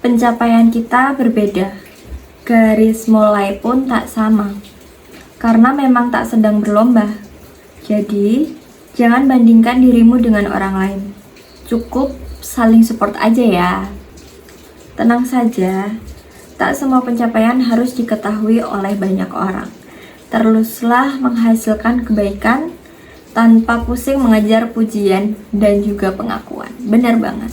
Pencapaian kita berbeda, garis mulai pun tak sama, karena memang tak sedang berlomba. Jadi, jangan bandingkan dirimu dengan orang lain. Cukup saling support aja ya. Tenang saja, tak semua pencapaian harus diketahui oleh banyak orang. Teruslah menghasilkan kebaikan tanpa pusing mengejar pujian dan juga pengakuan. Benar banget.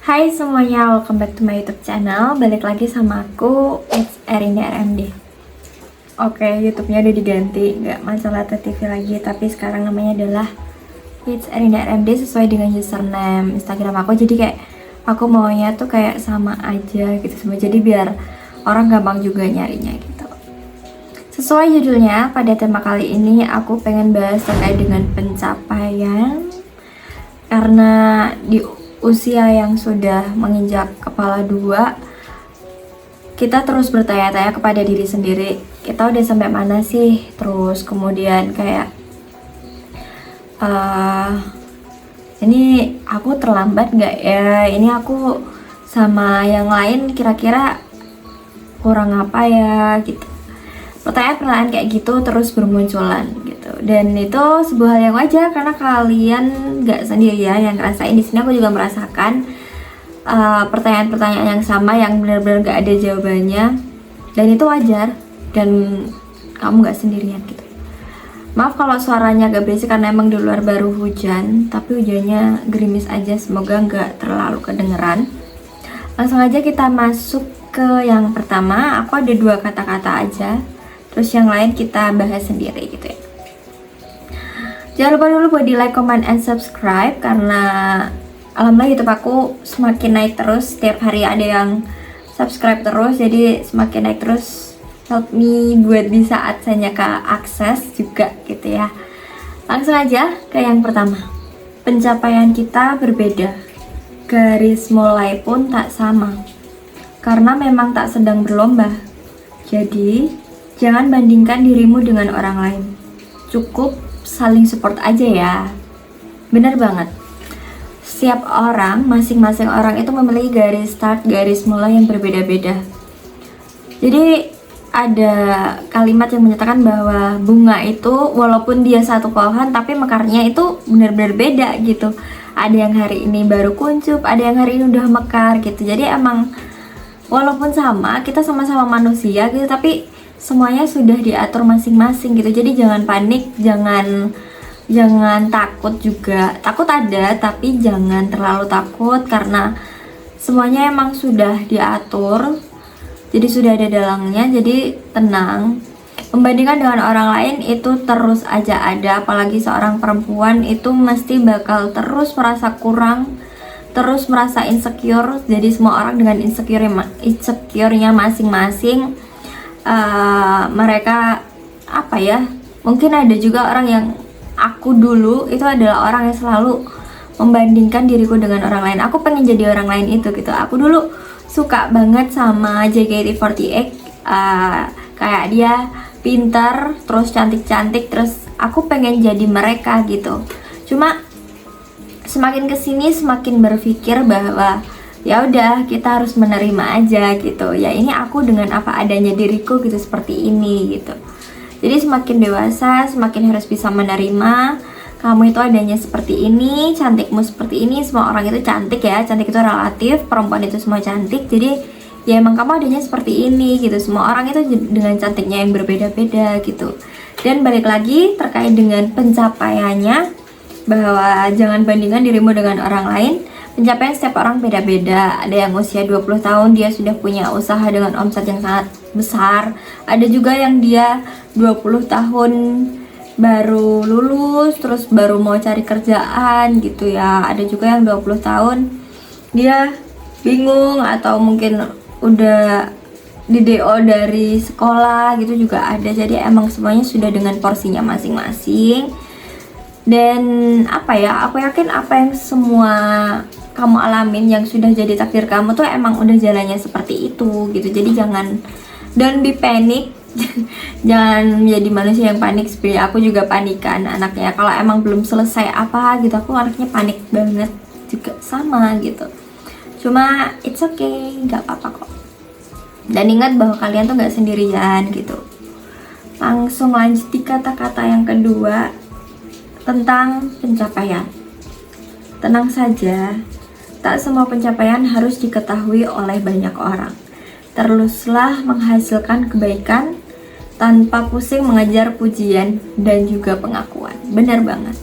Hai semuanya, welcome back to my YouTube channel. Balik lagi sama aku, it's Erinda RMD. Oke, YouTube-nya udah diganti, nggak masalah TV lagi, tapi sekarang namanya adalah it's Erinda RMD sesuai dengan username Instagram aku. Jadi kayak aku maunya tuh kayak sama aja gitu semua. Jadi biar orang gampang juga nyarinya gitu. Sesuai judulnya, pada tema kali ini aku pengen bahas terkait dengan pencapaian. Karena di usia yang sudah menginjak kepala 2, kita terus bertanya-tanya kepada diri sendiri, kita udah sampai mana sih? Terus kemudian kayak ini aku terlambat nggak ya? Ini aku sama yang lain kira-kira kurang apa ya gitu. Pertanyaan-pertanyaan kayak gitu terus bermunculan gitu, dan itu sebuah hal yang wajar karena kalian nggak sendirian yang ngerasain. Di sini aku juga merasakan pertanyaan-pertanyaan yang sama yang benar-benar nggak ada jawabannya, dan itu wajar, dan kamu nggak sendirian gitu. Maaf kalau suaranya agak berisik karena emang di luar baru hujan, tapi hujannya gerimis aja, semoga nggak terlalu kedengeran. Langsung aja kita masuk ke yang pertama. Aku ada 2 kata-kata aja, terus yang lain kita bahas sendiri gitu ya. Jangan lupa dulu buat di like, comment, and subscribe, karena alhamdulillah YouTube aku semakin naik terus. Setiap hari ada yang subscribe terus, jadi semakin naik terus. Help me buat bisa adsense-nya ke akses juga gitu ya. Langsung aja ke yang pertama. Pencapaian kita berbeda, garis mulai pun tak sama, karena memang tak sedang berlomba. Jadi, jangan bandingkan dirimu dengan orang lain. Cukup saling support aja ya. Bener banget. Setiap orang, masing-masing orang itu memiliki garis start, garis mulai yang berbeda-beda. Jadi ada kalimat yang menyatakan bahwa bunga itu walaupun dia satu pohon, tapi mekarnya itu benar-benar beda gitu. Ada yang hari ini baru kuncup, ada yang hari ini udah mekar gitu. Jadi emang walaupun sama, kita sama-sama manusia gitu, tapi semuanya sudah diatur masing-masing gitu. Jadi jangan panik, jangan takut juga. Takut ada, tapi jangan terlalu takut karena semuanya emang sudah diatur. Jadi sudah ada dalangnya, jadi tenang. Membandingkan dengan orang lain itu terus aja ada, apalagi seorang perempuan itu mesti bakal terus merasa kurang, terus merasa insecure. Jadi semua orang dengan insecure-nya masing-masing. Mereka apa ya, mungkin ada juga orang yang aku dulu itu adalah orang yang selalu membandingkan diriku dengan orang lain. Aku pengen jadi orang lain itu gitu. Aku dulu suka banget sama JKT48, kayak dia pintar, terus cantik-cantik, terus aku pengen jadi mereka gitu. Cuma semakin kesini semakin berpikir bahwa ya udah, kita harus menerima aja gitu ya, ini aku dengan apa adanya diriku gitu, seperti ini gitu. Jadi semakin dewasa semakin harus bisa menerima kamu itu adanya seperti ini, cantikmu seperti ini. Semua orang itu cantik ya, cantik itu relatif, perempuan itu semua cantik. Jadi ya emang kamu adanya seperti ini gitu. Semua orang itu dengan cantiknya yang berbeda-beda gitu. Dan balik lagi terkait dengan pencapaiannya, bahwa jangan bandingkan dirimu dengan orang lain. Pencapaian setiap orang beda-beda. Ada yang usia 20 tahun dia sudah punya usaha dengan omset yang sangat besar. Ada juga yang dia 20 tahun baru lulus, terus baru mau cari kerjaan gitu ya. Ada juga yang 20 tahun dia bingung atau mungkin udah di DO dari sekolah gitu juga ada. Jadi emang semuanya sudah dengan porsinya masing-masing. Dan apa ya, aku yakin apa yang semua kamu alamin, yang sudah jadi takdir kamu tuh emang udah jalannya seperti itu gitu. Jadi jangan, don't be panic. Jangan menjadi manusia yang panik. Sebenarnya aku juga panikan anaknya, kalau emang belum selesai apa gitu, aku anaknya panik banget juga sama gitu. Cuma it's okay, nggak apa-apa kok. Dan ingat bahwa kalian tuh nggak sendirian gitu. Langsung lanjut di kata-kata yang kedua tentang pencapaian. Tenang saja, tak semua pencapaian harus diketahui oleh banyak orang. Teruslah menghasilkan kebaikan tanpa pusing mengejar pujian dan juga pengakuan. Benar banget.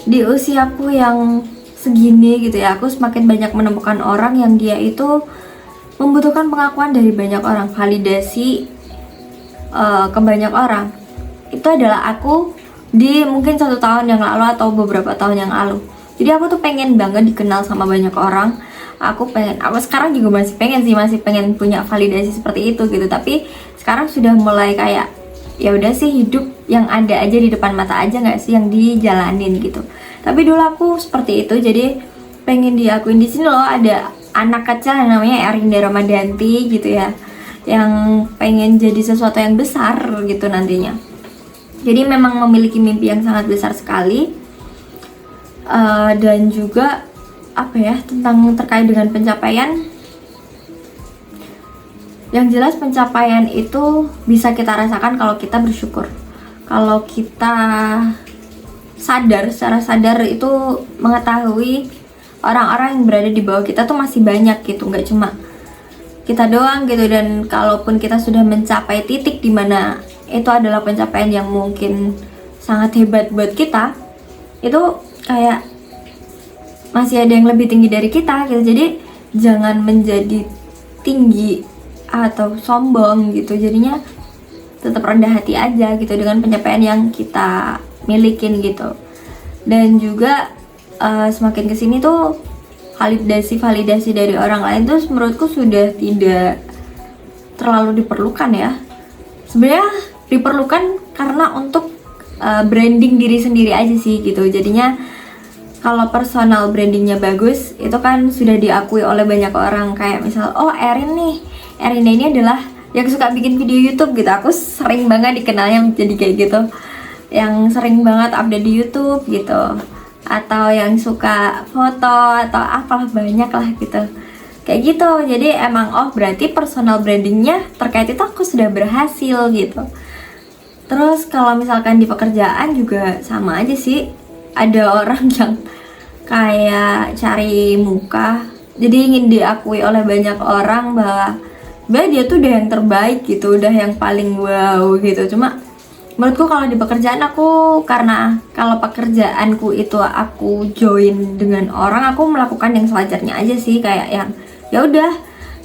Di usiaku yang segini gitu ya, aku semakin banyak menemukan orang yang dia itu membutuhkan pengakuan dari banyak orang, validasi ke banyak orang. Itu adalah aku di mungkin 1 tahun yang lalu atau beberapa tahun yang lalu. Jadi aku tuh pengen banget dikenal sama banyak orang. Aku sekarang juga masih pengen punya validasi seperti itu gitu. Tapi sekarang sudah mulai kayak, ya udah sih, hidup yang ada aja di depan mata aja nggak sih yang dijalanin gitu. Tapi dulu aku seperti itu, jadi pengen diakuin. Di sini loh ada anak kecil yang namanya Erinda Ramadanti gitu ya, yang pengen jadi sesuatu yang besar gitu nantinya. Jadi memang memiliki mimpi yang sangat besar sekali. Dan juga apa ya, tentang terkait dengan pencapaian, yang jelas pencapaian itu bisa kita rasakan kalau kita bersyukur, kalau kita secara sadar itu mengetahui orang-orang yang berada di bawah kita tuh masih banyak gitu, nggak cuma kita doang gitu. Dan kalaupun kita sudah mencapai titik dimana itu adalah pencapaian yang mungkin sangat hebat buat kita, itu kayak masih ada yang lebih tinggi dari kita gitu. Jadi jangan menjadi tinggi atau sombong gitu, jadinya tetap rendah hati aja gitu dengan pencapaian yang kita milikin gitu. Dan juga semakin kesini tuh validasi dari orang lain tuh menurutku sudah tidak terlalu diperlukan ya. Sebenarnya diperlukan karena untuk branding diri sendiri aja sih gitu. Jadinya kalau personal brandingnya bagus, itu kan sudah diakui oleh banyak orang. Kayak misal, oh Erinda ini adalah yang suka bikin video YouTube gitu. Aku sering banget dikenalnya jadi kayak gitu, yang sering banget update di YouTube gitu, atau yang suka foto atau apalah, banyak lah gitu, kayak gitu. Jadi emang berarti personal brandingnya terkait itu aku sudah berhasil gitu. Terus kalau misalkan di pekerjaan juga sama aja sih, ada orang yang kayak cari muka, jadi ingin diakui oleh banyak orang bahwa dia tuh udah yang terbaik gitu, udah yang paling wow gitu. Cuma menurutku kalau di pekerjaan aku, karena kalau pekerjaanku itu aku join dengan orang, aku melakukan yang sewajarnya aja sih, kayak yang ya udah,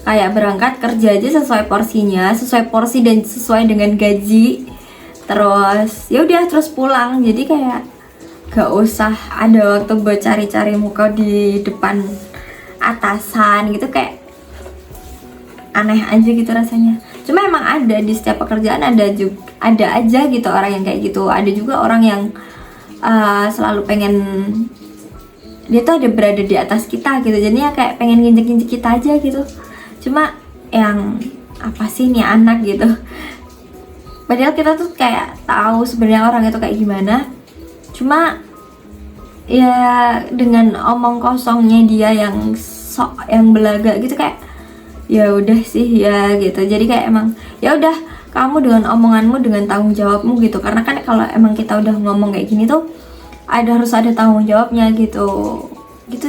kayak berangkat kerja aja sesuai porsinya, sesuai porsi dan sesuai dengan gaji. Terus ya udah, terus pulang. Jadi kayak gak usah ada waktu buat cari-cari muka di depan atasan gitu, kayak aneh aja gitu rasanya. Cuma emang ada di setiap pekerjaan, ada aja gitu orang yang kayak gitu. Ada juga orang yang selalu pengen dia tuh ada berada di atas kita gitu, jadinya kayak pengen nginjek-nginjek kita aja gitu. Cuma yang apa sih nih anak gitu, padahal kita tuh kayak tahu sebenarnya orang itu kayak gimana. Cuma ya dengan omong kosongnya dia yang sok, yang belaga gitu, kayak ya udah sih ya gitu. Jadi kayak emang ya udah, kamu dengan omonganmu, dengan tanggung jawabmu gitu. Karena kan kalau emang kita udah ngomong kayak gini tuh harus ada tanggung jawabnya gitu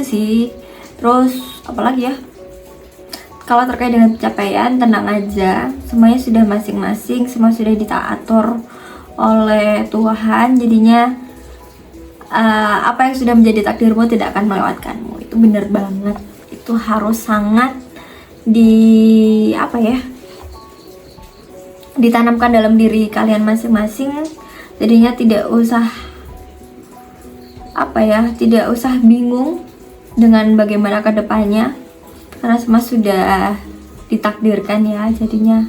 sih. Terus apalagi ya, kalau terkait dengan pencapaian, tenang aja, semuanya sudah masing-masing, semua sudah ditaatur oleh Tuhan. Jadinya apa yang sudah menjadi takdirmu tidak akan melewatkanmu. Itu bener banget, itu harus sangat ditanamkan dalam diri kalian masing-masing. Jadinya tidak usah bingung dengan bagaimana kedepannya, karena semua sudah ditakdirkan ya. Jadinya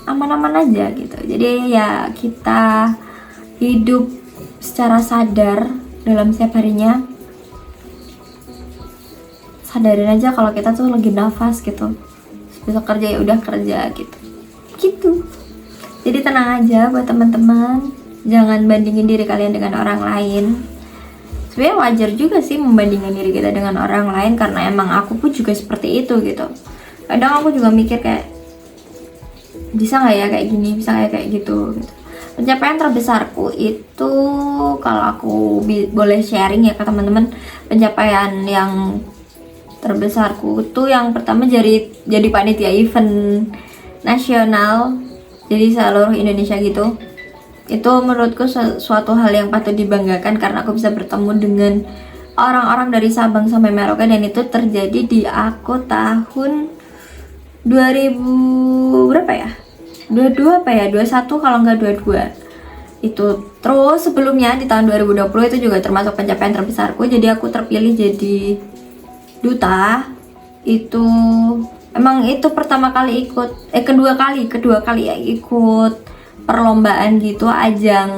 aman-aman aja gitu. Jadi ya kita hidup secara sadar dalam setiap harinya. sadarin aja kalau kita tuh lagi nafas gitu. Besok kerja ya udah kerja gitu. Jadi tenang aja buat teman-teman, jangan bandingin diri kalian dengan orang lain. Sebenarnya wajar juga sih membandingkan diri kita dengan orang lain, karena emang aku pun juga seperti itu gitu. Kadang aku juga mikir kayak, bisa nggak ya kayak gini, bisa nggak ya kayak gitu. Pencapaian terbesarku itu, kalau aku boleh sharing ya ke teman-teman, pencapaian yang terbesarku tuh yang pertama jadi panitia event nasional, jadi seluruh Indonesia gitu. Itu menurutku suatu hal yang patut dibanggakan, karena aku bisa bertemu dengan orang-orang dari Sabang sampai Merauke, dan itu terjadi di aku tahun 2000 berapa ya? 22 apa ya? 21 kalau nggak 22 itu. Terus sebelumnya di tahun 2020 itu juga termasuk pencapaian terbesarku, jadi aku terpilih jadi duta. Itu emang itu pertama kali ikut, kedua kali ya ikut perlombaan gitu, ajang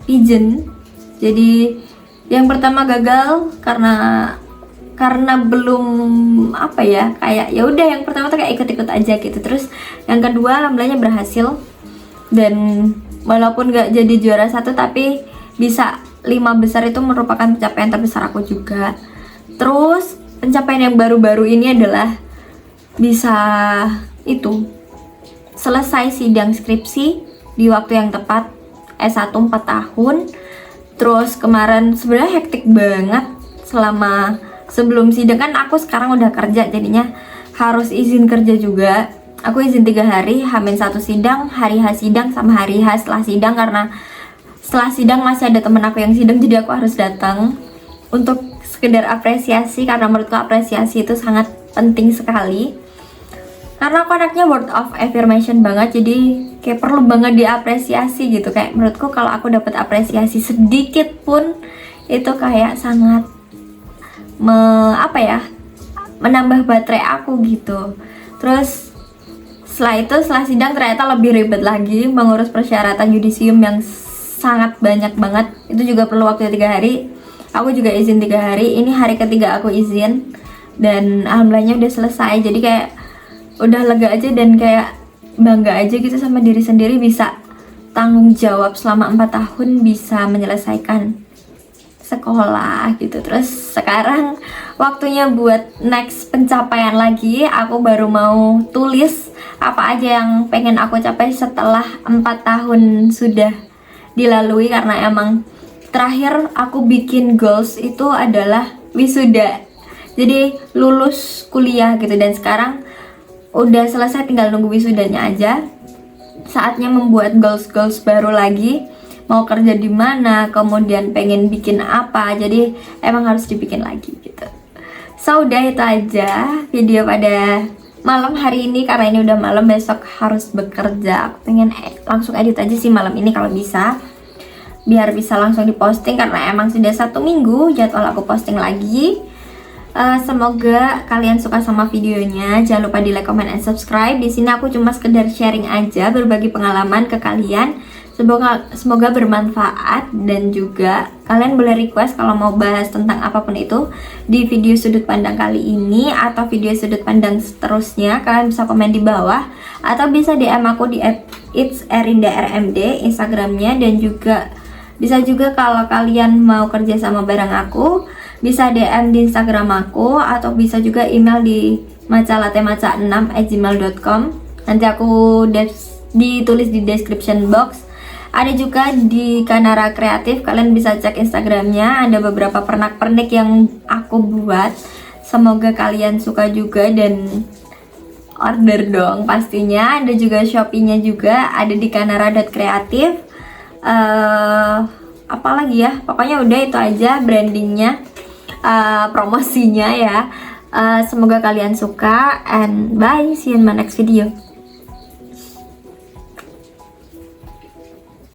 pageant. Jadi yang pertama gagal karena belum apa ya, kayak ya udah yang pertama tuh kayak ikut-ikut aja gitu. Terus yang kedua alhamdulillahnya berhasil, dan walaupun gak jadi juara satu tapi bisa 5 besar, itu merupakan pencapaian terbesar aku juga. Terus pencapaian yang baru-baru ini adalah bisa selesai sidang skripsi di waktu yang tepat, S1 4 tahun. Terus kemarin sebenarnya hektik banget selama sebelum sidang, kan aku sekarang udah kerja jadinya harus izin kerja juga. Aku izin 3 hari, H-1 sidang, hari H sidang, sama hari H setelah sidang, karena setelah sidang masih ada temen aku yang sidang, jadi aku harus datang untuk sekedar apresiasi, karena menurutku apresiasi itu sangat penting sekali. Karena aku anaknya word of affirmation banget, jadi kayak perlu banget diapresiasi gitu. Kayak menurutku kalau aku dapat apresiasi sedikit pun itu kayak sangat menambah baterai aku gitu. Terus setelah sidang ternyata lebih ribet lagi mengurus persyaratan yudisium yang sangat banyak banget. Itu juga perlu waktu 3 hari. Aku juga izin 3 hari. Ini hari ketiga aku izin, dan alhamdulillahnya udah selesai. Jadi kayak udah lega aja, dan kayak bangga aja gitu sama diri sendiri, bisa tanggung jawab selama 4 tahun bisa menyelesaikan sekolah gitu. Terus sekarang waktunya buat next pencapaian lagi. Aku baru mau tulis apa aja yang pengen aku capai setelah 4 tahun sudah dilalui, karena emang terakhir aku bikin goals itu adalah wisuda, jadi lulus kuliah gitu. Dan sekarang udah selesai, tinggal nunggu wisudanya aja. Saatnya membuat goals baru lagi, mau kerja di mana, kemudian pengen bikin apa, jadi emang harus dibikin lagi gitu. So udah itu aja video pada malam hari ini, karena ini udah malam, besok harus bekerja. Aku pengen langsung edit aja sih malam ini kalau bisa, biar bisa langsung diposting, karena emang sudah 1 minggu jadwal aku posting lagi. Semoga kalian suka sama videonya. Jangan lupa di like, comment, and subscribe. Di sini aku cuma sekedar sharing aja, berbagi pengalaman ke kalian. Semoga bermanfaat, dan juga kalian boleh request kalau mau bahas tentang apapun itu di video sudut pandang kali ini atau video sudut pandang seterusnya. Kalian bisa komen di bawah atau bisa DM aku di @itserindarmd Instagramnya, dan juga bisa juga kalau kalian mau kerja sama bareng aku bisa DM di Instagram aku, atau bisa juga email di macalatemaca6@gmail.com. Nanti aku ditulis di description box. Ada juga di Kanara Kreatif, kalian bisa cek Instagramnya, ada beberapa pernak-pernik yang aku buat. Semoga kalian suka juga dan order dong pastinya. Ada juga Shopee-nya juga, ada di kanara.kreatif. Apalagi ya, pokoknya udah itu aja brandingnya, promosinya ya. Semoga kalian suka, and bye, see you in my next video.